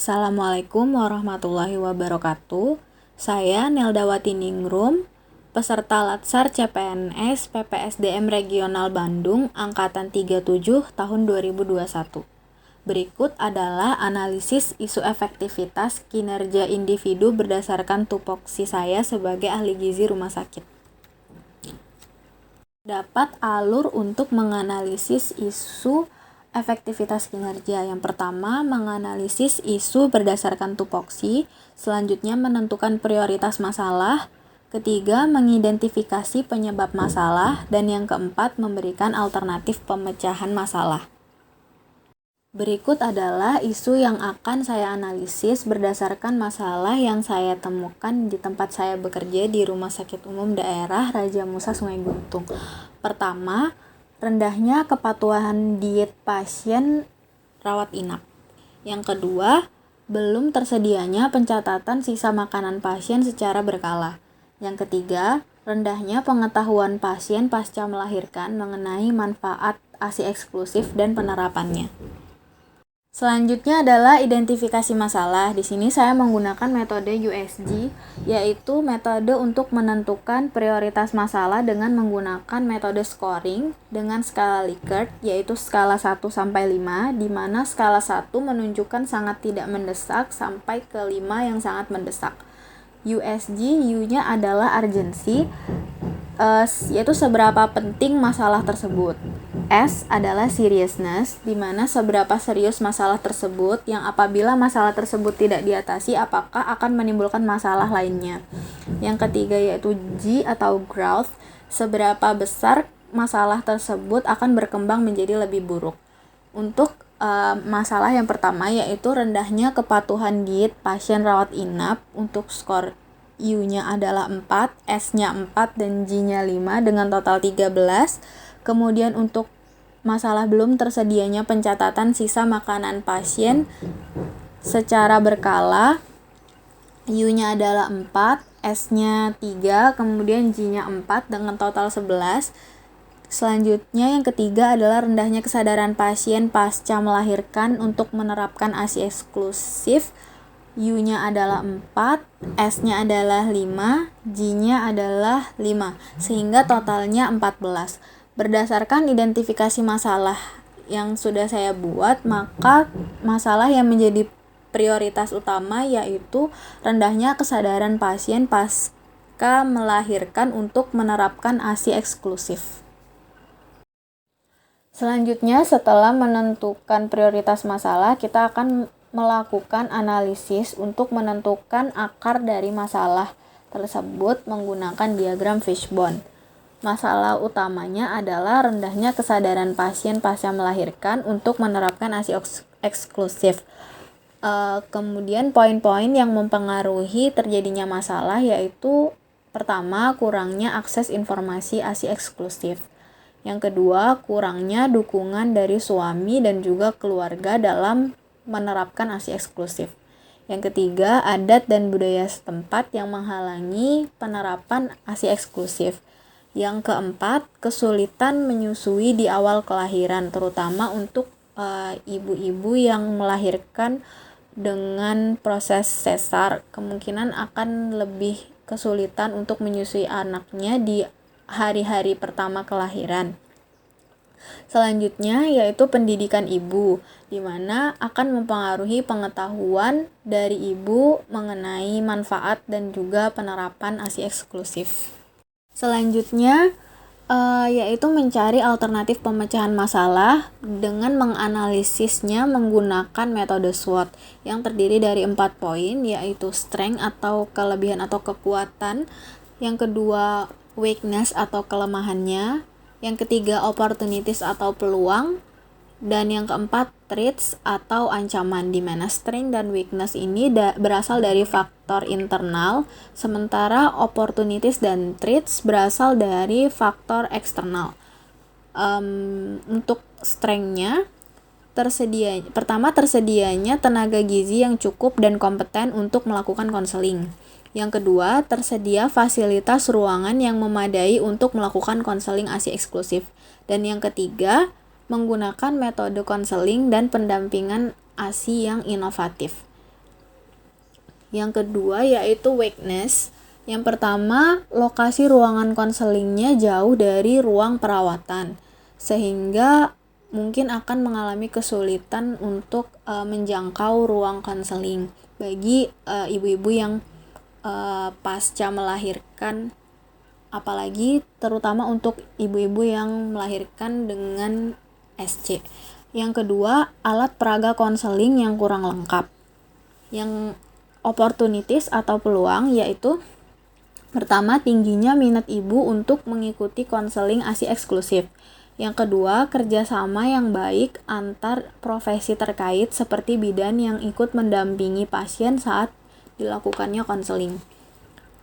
Assalamualaikum warahmatullahi wabarakatuh. Saya Neldawati Ningrum, peserta Latsar CPNS PPSDM Regional Bandung Angkatan 37 tahun 2021. Berikut adalah analisis isu efektivitas kinerja individu berdasarkan tupoksi saya sebagai ahli gizi rumah sakit. Dapat alur untuk menganalisis isu efektivitas kinerja. Yang pertama, menganalisis isu berdasarkan tupoksi. Selanjutnya, menentukan prioritas masalah. Ketiga, mengidentifikasi penyebab masalah. Dan yang keempat, memberikan alternatif pemecahan masalah. Berikut adalah isu yang akan saya analisis berdasarkan masalah yang saya temukan di tempat saya bekerja di Rumah Sakit Umum Daerah Raja Musa Sungai Guntung. Pertama, rendahnya kepatuhan diet pasien rawat inap. Yang kedua, belum tersedianya pencatatan sisa makanan pasien secara berkala. Yang ketiga, rendahnya pengetahuan pasien pasca melahirkan mengenai manfaat ASI eksklusif dan penerapannya. Selanjutnya adalah identifikasi masalah. Di sini saya menggunakan metode USG, yaitu metode untuk menentukan prioritas masalah dengan menggunakan metode scoring dengan skala Likert, yaitu skala 1 sampai 5, di mana skala 1 menunjukkan sangat tidak mendesak sampai ke 5 yang sangat mendesak. USG, U-nya adalah urgency, yaitu seberapa penting masalah tersebut. S adalah seriousness, di mana seberapa serius masalah tersebut, yang apabila masalah tersebut tidak diatasi, apakah akan menimbulkan masalah lainnya. Yang ketiga yaitu G atau growth, seberapa besar masalah tersebut akan berkembang menjadi lebih buruk. Untuk masalah yang pertama yaitu rendahnya kepatuhan diet pasien rawat inap, untuk skor U-nya adalah 4, S-nya 4, dan G-nya 5 dengan total 13. Kemudian untuk masalah belum tersedianya pencatatan sisa makanan pasien secara berkala, U-nya adalah 4, S-nya 3, kemudian G-nya 4 dengan total 11. Selanjutnya yang ketiga adalah rendahnya kesadaran pasien pasca melahirkan untuk menerapkan ASI eksklusif. U-nya adalah 4, S-nya adalah 5, G-nya adalah 5, sehingga totalnya 14. Berdasarkan identifikasi masalah yang sudah saya buat, maka masalah yang menjadi prioritas utama yaitu rendahnya kesadaran pasien pasca melahirkan untuk menerapkan ASI eksklusif. Selanjutnya, setelah menentukan prioritas masalah, kita akan melakukan analisis untuk menentukan akar dari masalah tersebut menggunakan diagram fishbone. Masalah utamanya adalah rendahnya kesadaran pasien pasca melahirkan untuk menerapkan ASI eksklusif. Kemudian poin-poin yang mempengaruhi terjadinya masalah yaitu pertama, kurangnya akses informasi ASI eksklusif. Yang kedua, kurangnya dukungan dari suami dan juga keluarga dalam menerapkan ASI eksklusif. Yang ketiga, adat dan budaya setempat yang menghalangi penerapan ASI eksklusif. Yang keempat, kesulitan menyusui di awal kelahiran, terutama untuk ibu-ibu yang melahirkan dengan proses sesar, kemungkinan akan lebih kesulitan untuk menyusui anaknya di hari-hari pertama kelahiran. Selanjutnya yaitu pendidikan ibu, di mana akan mempengaruhi pengetahuan dari ibu mengenai manfaat dan juga penerapan ASI eksklusif. Selanjutnya yaitu mencari alternatif pemecahan masalah dengan menganalisisnya menggunakan metode SWOT yang terdiri dari 4 poin, yaitu strength atau kelebihan atau kekuatan, yang kedua weakness atau kelemahannya, yang ketiga opportunities atau peluang, dan yang keempat threats atau ancaman, di mana strength dan weakness ini berasal dari faktor internal, sementara opportunities dan threats berasal dari faktor eksternal. Untuk strength-nya, pertama tersedianya tenaga gizi yang cukup dan kompeten untuk melakukan konseling. Yang kedua, tersedia fasilitas ruangan yang memadai untuk melakukan konseling ASI eksklusif. Dan yang ketiga, menggunakan metode konseling dan pendampingan ASI yang inovatif. Yang kedua yaitu weakness. Yang pertama, lokasi ruangan konselingnya jauh dari ruang perawatan, sehingga mungkin akan mengalami kesulitan untuk menjangkau ruang konseling bagi ibu-ibu yang pasca melahirkan, apalagi terutama untuk ibu-ibu yang melahirkan dengan SC. Yang kedua, alat peraga konseling yang kurang lengkap. Yang opportunities atau peluang yaitu pertama, tingginya minat ibu untuk mengikuti konseling ASI eksklusif. Yang kedua, kerjasama yang baik antar profesi terkait seperti bidan yang ikut mendampingi pasien saat dilakukannya konseling.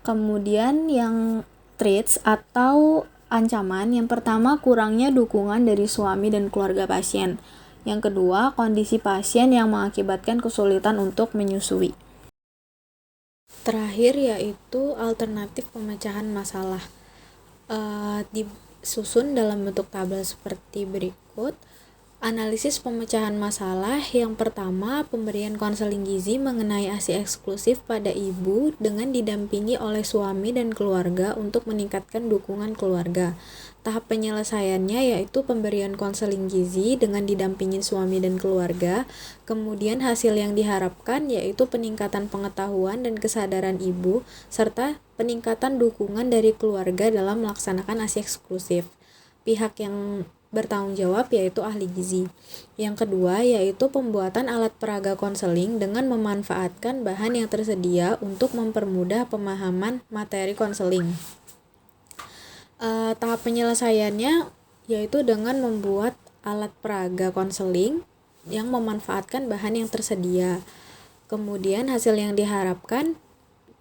Kemudian yang threats atau ancaman, yang pertama kurangnya dukungan dari suami dan keluarga pasien. Yang kedua, kondisi pasien yang mengakibatkan kesulitan untuk menyusui. Terakhir yaitu alternatif pemecahan masalah. Disusun dalam bentuk tabel seperti berikut. Analisis pemecahan masalah. Yang pertama, pemberian konseling gizi mengenai ASI eksklusif pada ibu dengan didampingi oleh suami dan keluarga untuk meningkatkan dukungan keluarga. Tahap penyelesaiannya yaitu pemberian konseling gizi dengan didampingi suami dan keluarga. Kemudian hasil yang diharapkan yaitu peningkatan pengetahuan dan kesadaran ibu serta peningkatan dukungan dari keluarga dalam melaksanakan ASI eksklusif. Pihak yang bertanggung jawab yaitu ahli gizi. Yang kedua yaitu pembuatan alat peraga konseling dengan memanfaatkan bahan yang tersedia untuk mempermudah pemahaman materi konseling. Tahap penyelesaiannya yaitu dengan membuat alat peraga konseling yang memanfaatkan bahan yang tersedia. Kemudian hasil yang diharapkan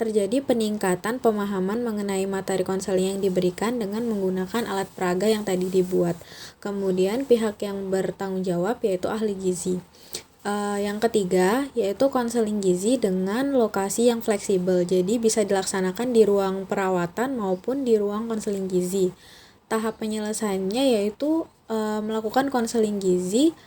terjadi peningkatan pemahaman mengenai materi konseling yang diberikan dengan menggunakan alat peraga yang tadi dibuat. Kemudian pihak yang bertanggung jawab yaitu ahli gizi. Yang ketiga yaitu konseling gizi dengan lokasi yang fleksibel, jadi bisa dilaksanakan di ruang perawatan maupun di ruang konseling gizi. Tahap penyelesaiannya yaitu melakukan konseling gizi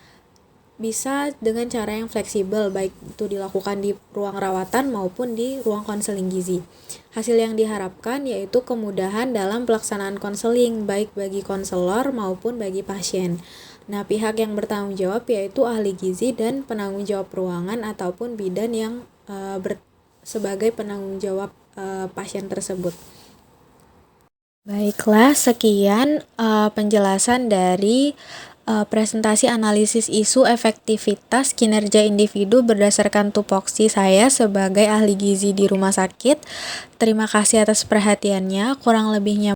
bisa dengan cara yang fleksibel, baik itu dilakukan di ruang rawatan maupun di ruang konseling gizi. Hasil yang diharapkan yaitu kemudahan dalam pelaksanaan konseling, baik bagi konselor maupun bagi pasien. Nah, pihak yang bertanggung jawab yaitu ahli gizi dan penanggung jawab ruangan ataupun bidan yang sebagai penanggung jawab pasien tersebut. Baiklah, sekian penjelasan dari presentasi analisis isu efektivitas kinerja individu berdasarkan tupoksi saya sebagai ahli gizi di rumah sakit. Terima kasih atas perhatiannya. Kurang lebihnya